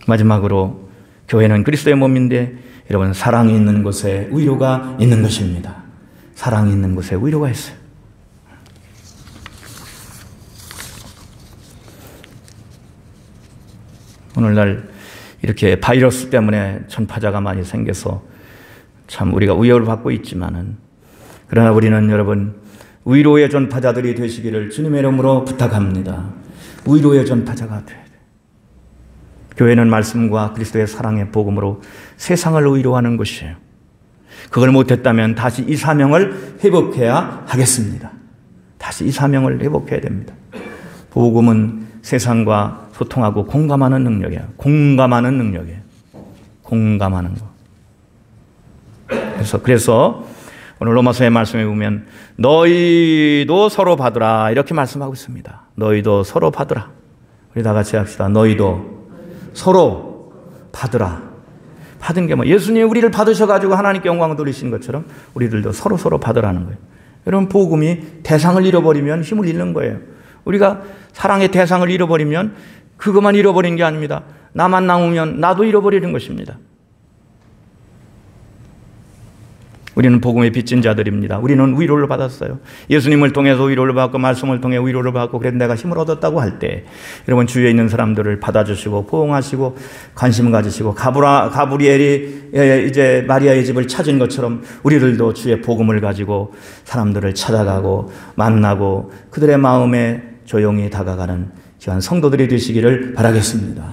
마지막으로 교회는 그리스도의 몸인데 여러분, 사랑이 있는 곳에 위로가 있는 것입니다. 사랑이 있는 곳에 위로가 있어요. 오늘날 이렇게 바이러스 때문에 전파자가 많이 생겨서 참 우리가 위협을 받고 있지만은, 그러나 우리는 여러분 위로의 전파자들이 되시기를 주님의 이름으로 부탁합니다. 위로의 전파자가 돼야 돼요. 교회는 말씀과 그리스도의 사랑의 복음으로 세상을 위로하는 것이에요. 그걸 못했다면 다시 이 사명을 회복해야 하겠습니다. 다시 이 사명을 회복해야 됩니다. 복음은 세상과 소통하고 공감하는 능력이에요. 공감하는 능력이에요. 공감하는 거. 그래서 오늘 로마서의 말씀에 보면 너희도 서로 받으라 이렇게 말씀하고 있습니다. 너희도 서로 받으라. 우리 다 같이 합시다. 너희도 서로 받으라. 받은 게 뭐, 예수님이 우리를 받으셔가지고 하나님께 영광을 돌리신 것처럼 우리들도 서로 받으라는 거예요. 여러분, 복음이 대상을 잃어버리면 힘을 잃는 거예요. 우리가 사랑의 대상을 잃어버리면 그것만 잃어버린 게 아닙니다. 나만 남으면 나도 잃어버리는 것입니다. 우리는 복음의 빚진 자들입니다. 우리는 위로를 받았어요. 예수님을 통해서 위로를 받고 말씀을 통해 위로를 받고 그래서 내가 힘을 얻었다고 할 때 여러분, 주위에 있는 사람들을 받아주시고 포옹하시고 관심을 가지시고 가브리엘이 이제 마리아의 집을 찾은 것처럼 우리들도 주의 복음을 가지고 사람들을 찾아가고 만나고 그들의 마음에 조용히 다가가는 귀한 성도들이 되시기를 바라겠습니다.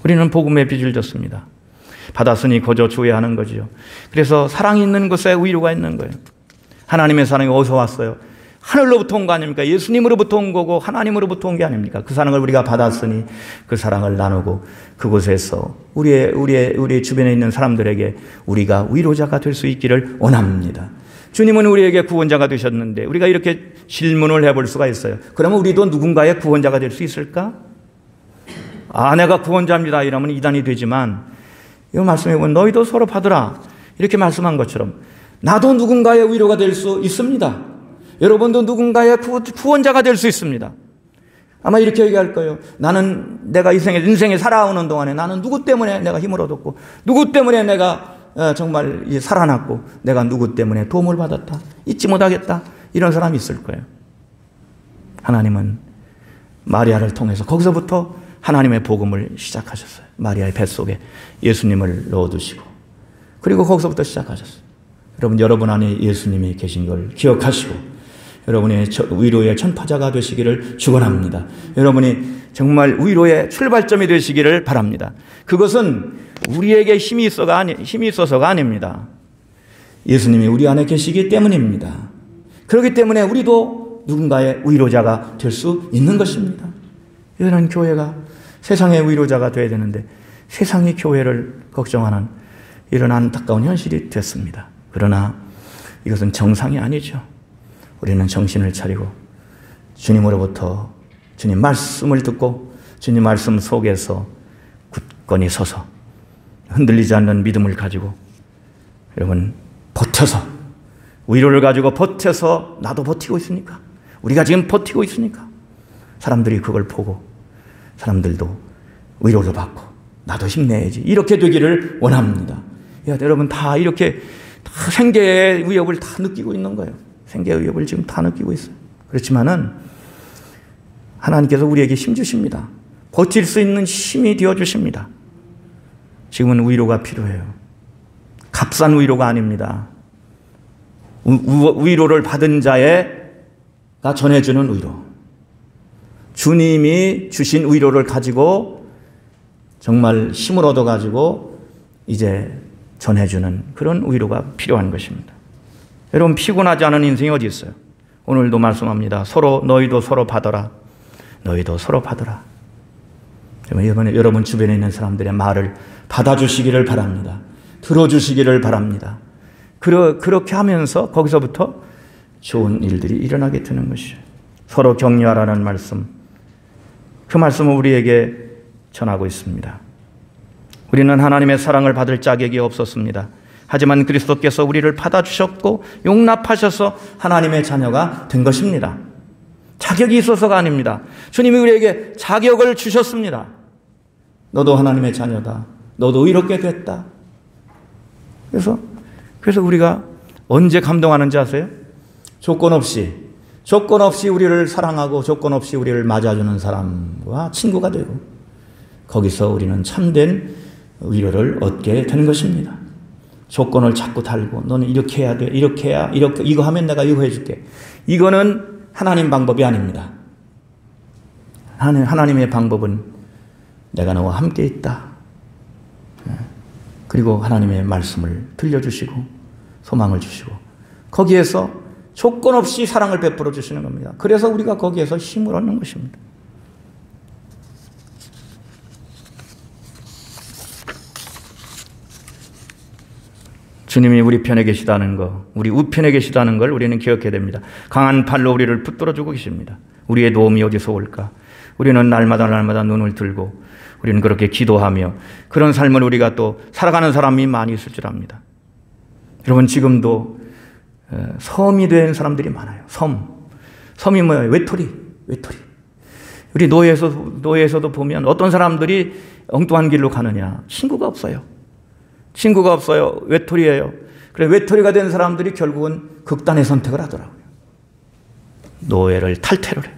우리는 복음의 빚을 졌습니다. 받았으니 거저 주어야 하는 거지요. 그래서 사랑이 있는 곳에 위로가 있는 거예요. 하나님의 사랑이 어디서 왔어요? 하늘로부터 온 거 아닙니까? 예수님으로부터 온 거고 하나님으로부터 온 게 아닙니까? 그 사랑을 우리가 받았으니 그 사랑을 나누고 그곳에서 우리의 주변에 있는 사람들에게 우리가 위로자가 될 수 있기를 원합니다. 주님은 우리에게 구원자가 되셨는데 우리가 이렇게 질문을 해볼 수가 있어요. 그러면 우리도 누군가의 구원자가 될 수 있을까? 내가 구원자입니다 이러면 이단이 되지만, 이 말씀에 보면 너희도 서로 받으라 이렇게 말씀한 것처럼 나도 누군가의 위로가 될 수 있습니다. 여러분도 누군가의 구원자가 될 수 있습니다. 아마 이렇게 얘기할 거예요. 나는 내가 인생에 살아오는 동안에 나는 누구 때문에 내가 힘을 얻었고 누구 때문에 내가 정말 살아났고 내가 누구 때문에 도움을 받았다. 잊지 못하겠다. 이런 사람이 있을 거예요. 하나님은 마리아를 통해서 거기서부터 하나님의 복음을 시작하셨어요. 마리아의 뱃속에 예수님을 넣어두시고 그리고 거기서부터 시작하셨어요. 여러분 안에 예수님이 계신 걸 기억하시고 여러분의 위로의 전파자가 되시기를 축원합니다. 여러분이 정말 위로의 출발점이 되시기를 바랍니다. 그것은 우리에게 힘이 있어서가 아닙니다. 예수님이 우리 안에 계시기 때문입니다. 그렇기 때문에 우리도 누군가의 위로자가 될 수 있는 것입니다. 이런 교회가 세상의 위로자가 되어야 되는데 세상이 교회를 걱정하는 이런 안타까운 현실이 됐습니다. 그러나 이것은 정상이 아니죠. 우리는 정신을 차리고 주님으로부터 주님 말씀을 듣고 주님 말씀 속에서 굳건히 서서 흔들리지 않는 믿음을 가지고 여러분 버텨서 위로를 가지고 버텨서 나도 버티고 있으니까 우리가 지금 버티고 있으니까 사람들이 그걸 보고 사람들도 위로를 받고 나도 힘내야지 이렇게 되기를 원합니다. 여러분 다 이렇게 다 생계의 위협을 다 느끼고 있는 거예요. 생계의 위협을 지금 다 느끼고 있어요. 그렇지만은 하나님께서 우리에게 힘 주십니다. 버틸 수 있는 힘이 되어 주십니다. 지금은 위로가 필요해요. 값싼 위로가 아닙니다. 위로를 받은 자가 전해주는 위로. 주님이 주신 위로를 가지고 정말 힘을 얻어가지고 이제 전해주는 그런 위로가 필요한 것입니다. 여러분 피곤하지 않은 인생이 어디 있어요? 오늘도 말씀합니다. 너희도 서로 받아라. 너희도 서로 받아라. 여러분 주변에 있는 사람들의 말을 받아주시기를 바랍니다. 들어주시기를 바랍니다. 그렇게 하면서 거기서부터 좋은 일들이 일어나게 되는 것이에요. 서로 격려하라는 말씀. 그 말씀을 우리에게 전하고 있습니다. 우리는 하나님의 사랑을 받을 자격이 없었습니다. 하지만 그리스도께서 우리를 받아주셨고 용납하셔서 하나님의 자녀가 된 것입니다. 자격이 있어서가 아닙니다. 주님이 우리에게 자격을 주셨습니다. 너도 하나님의 자녀다. 너도 이렇게 됐다. 그래서 우리가 언제 감동하는지 아세요? 조건 없이 우리를 사랑하고 조건 없이 우리를 맞아주는 사람과 친구가 되고 거기서 우리는 참된 위로를 얻게 되는 것입니다. 조건을 자꾸 달고 너는 이렇게 해야 돼. 이렇게 해야 이거 하면 내가 이거 해줄게. 이거는 하나님 방법이 아닙니다. 하나님의 방법은 내가 너와 함께 있다. 그리고 하나님의 말씀을 들려주시고 소망을 주시고 거기에서 조건 없이 사랑을 베풀어 주시는 겁니다. 그래서 우리가 거기에서 힘을 얻는 것입니다. 주님이 우리 편에 계시다는 거, 우리 우편에 계시다는 걸 우리는 기억해야 됩니다. 강한 팔로 우리를 붙들어주고 계십니다. 우리의 도움이 어디서 올까? 우리는 날마다 눈을 들고 우리는 그렇게 기도하며 그런 삶을 우리가 또 살아가는 사람이 많이 있을 줄 압니다. 여러분 지금도 섬이 된 사람들이 많아요. 섬이 뭐예요? 외톨이. 우리 노예에서도 보면 어떤 사람들이 엉뚱한 길로 가느냐? 친구가 없어요. 외톨이에요. 그래서 외톨이가 된 사람들이 결국은 극단의 선택을 하더라고요. 노예를 탈퇴를 해.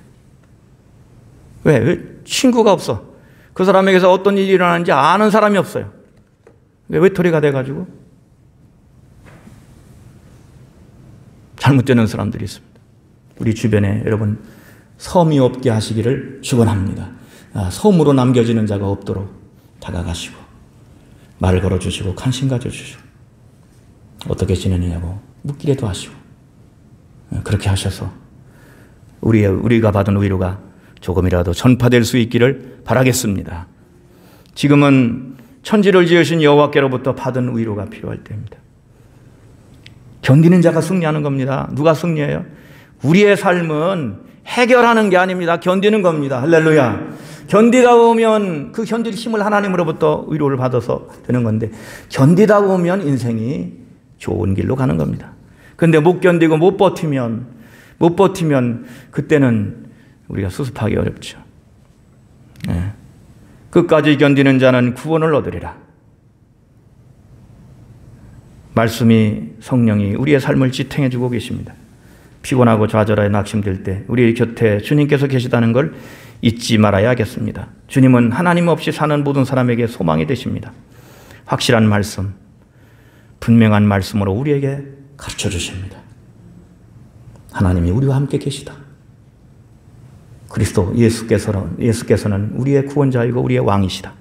왜? 친구가 없어. 그 사람에게서 어떤 일이 일어나는지 아는 사람이 없어요. 외톨이가 돼가지고 잘못되는 사람들이 있습니다. 우리 주변에 여러분 섬이 없게 하시기를 축원합니다. 섬으로 남겨지는 자가 없도록 다가가시고 말을 걸어주시고 관심 가져주시고 어떻게 지내느냐고 묻기라도 하시고 그렇게 하셔서 우리가 받은 위로가 조금이라도 전파될 수 있기를 바라겠습니다. 지금은 천지를 지으신 여호와께로부터 받은 위로가 필요할 때입니다. 견디는 자가 승리하는 겁니다. 누가 승리해요? 우리의 삶은 해결하는 게 아닙니다. 견디는 겁니다. 할렐루야. 견디다 보면 그 견딜 힘을 하나님으로부터 위로를 받아서 되는 건데 견디다 보면 인생이 좋은 길로 가는 겁니다. 그런데 못 견디고 못 버티면 그때는 우리가 수습하기 어렵죠. 끝까지 견디는 자는 구원을 얻으리라. 말씀이 성령이 우리의 삶을 지탱해 주고 계십니다. 피곤하고 좌절하여 낙심될 때 우리 곁에 주님께서 계시다는 걸 잊지 말아야겠습니다. 주님은 하나님 없이 사는 모든 사람에게 소망이 되십니다. 확실한 말씀, 분명한 말씀으로 우리에게 가르쳐 주십니다. 하나님이 우리와 함께 계시다. 그리스도 예수께서는 우리의 구원자이고 우리의 왕이시다.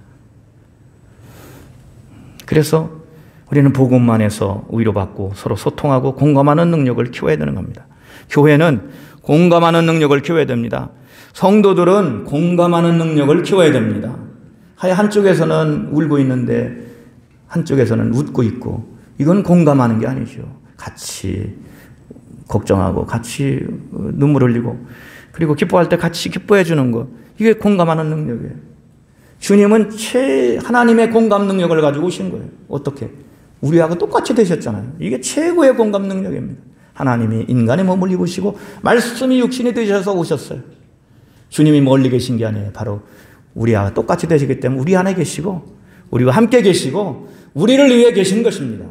그래서 우리는 복음 안에서 위로받고 서로 소통하고 공감하는 능력을 키워야 되는 겁니다. 교회는 공감하는 능력을 키워야 됩니다. 성도들은 공감하는 능력을 키워야 됩니다. 한쪽에서는 울고 있는데 한쪽에서는 웃고 있고, 이건 공감하는 게 아니죠. 같이 걱정하고 같이 눈물 흘리고, 그리고 기뻐할 때 같이 기뻐해 주는 것, 이게 공감하는 능력이에요. 주님은 하나님의 공감 능력을 가지고 오신 거예요. 어떻게? 우리하고 똑같이 되셨잖아요. 이게 최고의 공감 능력입니다. 하나님이 인간의 몸을 입으시고 말씀이 육신이 되셔서 오셨어요. 주님이 멀리 계신 게 아니에요. 바로 우리와 똑같이 되시기 때문에 우리 안에 계시고 우리와 함께 계시고 우리를 위해 계신 것입니다.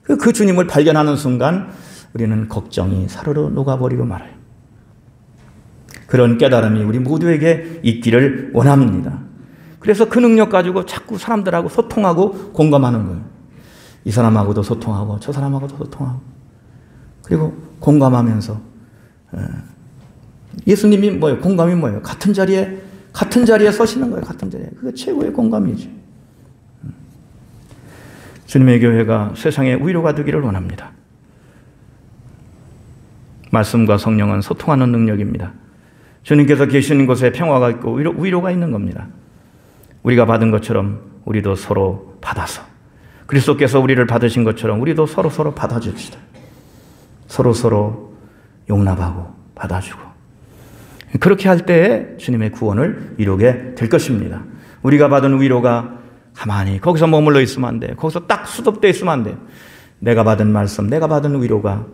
그 주님을 발견하는 순간 우리는 걱정이 사르르 녹아버리고 말아요. 그런 깨달음이 우리 모두에게 있기를 원합니다. 그래서 그 능력 가지고 자꾸 사람들하고 소통하고 공감하는 거예요. 이 사람하고도 소통하고 저 사람하고도 소통하고, 그리고 공감하면서, 예수님이 뭐예요? 공감이 뭐예요? 같은 자리에 서시는 거예요. 같은 자리에. 그게 최고의 공감이죠. 주님의 교회가 세상의 위로가 되기를 원합니다. 말씀과 성령은 소통하는 능력입니다. 주님께서 계시는 곳에 평화가 있고 위로가 있는 겁니다. 우리가 받은 것처럼 우리도 서로 받아서, 그리스도께서 우리를 받으신 것처럼 우리도 서로 받아줍시다. 서로 용납하고 받아주고, 그렇게 할 때에 주님의 구원을 이루게 될 것입니다. 우리가 받은 위로가 가만히 거기서 머물러 있으면 안 돼요. 거기서 딱 수독되어 있으면 안 돼요. 내가 받은 말씀, 내가 받은 위로가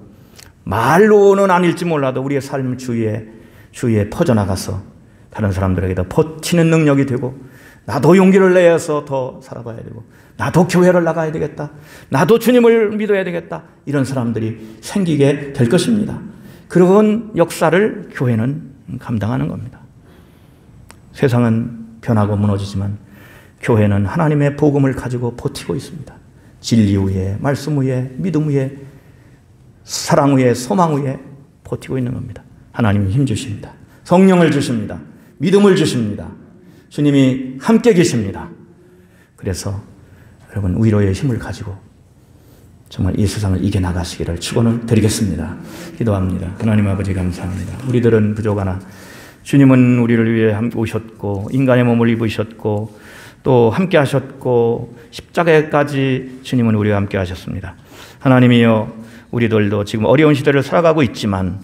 말로는 아닐지 몰라도 우리의 삶 주위에 퍼져나가서 다른 사람들에게도 버티는 능력이 되고, 나도 용기를 내서 더 살아봐야 되고, 나도 교회를 나가야 되겠다, 나도 주님을 믿어야 되겠다, 이런 사람들이 생기게 될 것입니다. 그런 역사를 교회는 감당하는 겁니다. 세상은 변하고 무너지지만 교회는 하나님의 복음을 가지고 버티고 있습니다. 진리 위에, 말씀 위에, 믿음 위에, 사랑 위에, 소망 위에 버티고 있는 겁니다. 하나님이 힘 주십니다. 성령을 주십니다. 믿음을 주십니다. 주님이 함께 계십니다. 그래서 여러분, 위로의 힘을 가지고 정말 이 세상을 이겨나가시기를 축원을 드리겠습니다. 기도합니다. 하나님 아버지 감사합니다. 우리들은 부족하나 주님은 우리를 위해 오셨고 인간의 몸을 입으셨고 또 함께 하셨고 십자가에까지 주님은 우리와 함께 하셨습니다. 하나님이여, 우리들도 지금 어려운 시대를 살아가고 있지만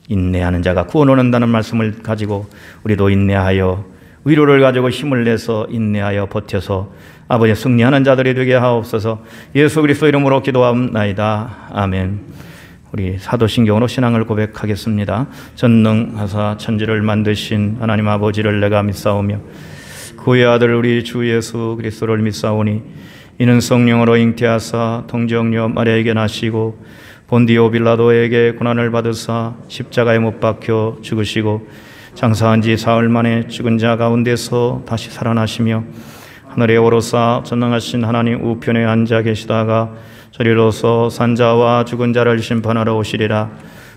인내하는 자가 구원 얻는다는 말씀을 가지고 우리도 인내하여 위로를 가지고 힘을 내서 인내하여 버텨서 아버지 승리하는 자들이 되게 하옵소서. 예수 그리스도 이름으로 기도하옵나이다. 아멘. 우리 사도신경으로 신앙을 고백하겠습니다. 전능하사 천지를 만드신 하나님 아버지를 내가 믿사오며 그의 아들 우리 주 예수 그리스도를 믿사오니 이는 성령으로 잉태하사 동정녀 마리아에게 나시고 본디오 빌라도에게 고난을 받으사 십자가에 못 박혀 죽으시고 장사한 지 사흘 만에 죽은 자 가운데서 다시 살아나시며 하늘에 오르사 전능하신 하나님 우편에 앉아 계시다가 저리로서 산자와 죽은 자를 심판하러 오시리라.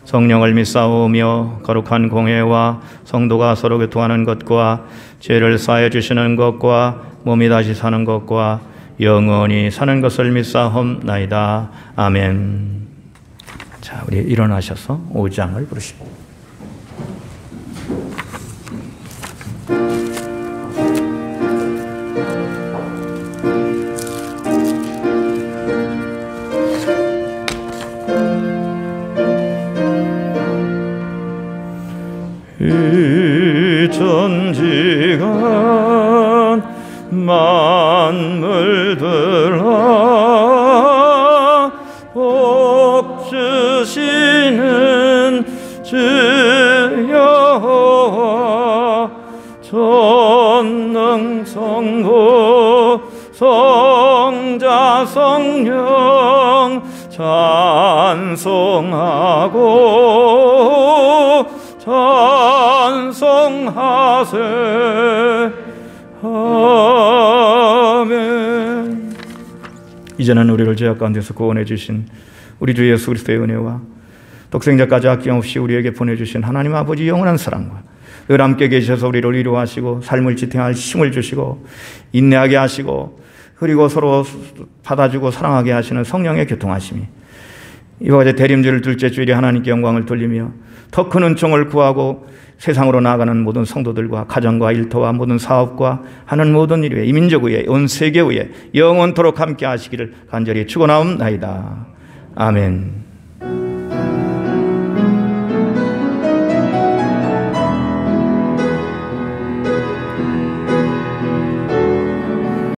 성령을 믿사오며 거룩한 공회와 성도가 서로 교통하는 것과 죄를 사해 주시는 것과 몸이 다시 사는 것과 영원히 사는 것을 믿사옵나이다. 아멘. 자, 우리 일어나셔서 5장을 부르십니다. 이 전지간 만물들아 복 주시는 주 여호와 전능 성부 성자 성령 찬송하고 찬송하세. 아멘. 이제는 우리를 죄악 가운데서 구원해 주신 우리 주 예수 그리스도의 은혜와 독생자까지 아낌없이 우리에게 보내주신 하나님 아버지 영원한 사랑과 늘 함께 계셔서 우리를 위로하시고 삶을 지탱할 힘을 주시고 인내하게 하시고 그리고 서로 받아주고 사랑하게 하시는 성령의 교통하심이 이와 같이 대림절 둘째 주일에 하나님께 영광을 돌리며 더 큰 은총을 구하고 세상으로 나아가는 모든 성도들과 가정과 일터와 모든 사업과 하는 모든 일 위에 이민족 위에 온 세계 위에 영원토록 함께 하시기를 간절히 축원하옵나이다. 아멘.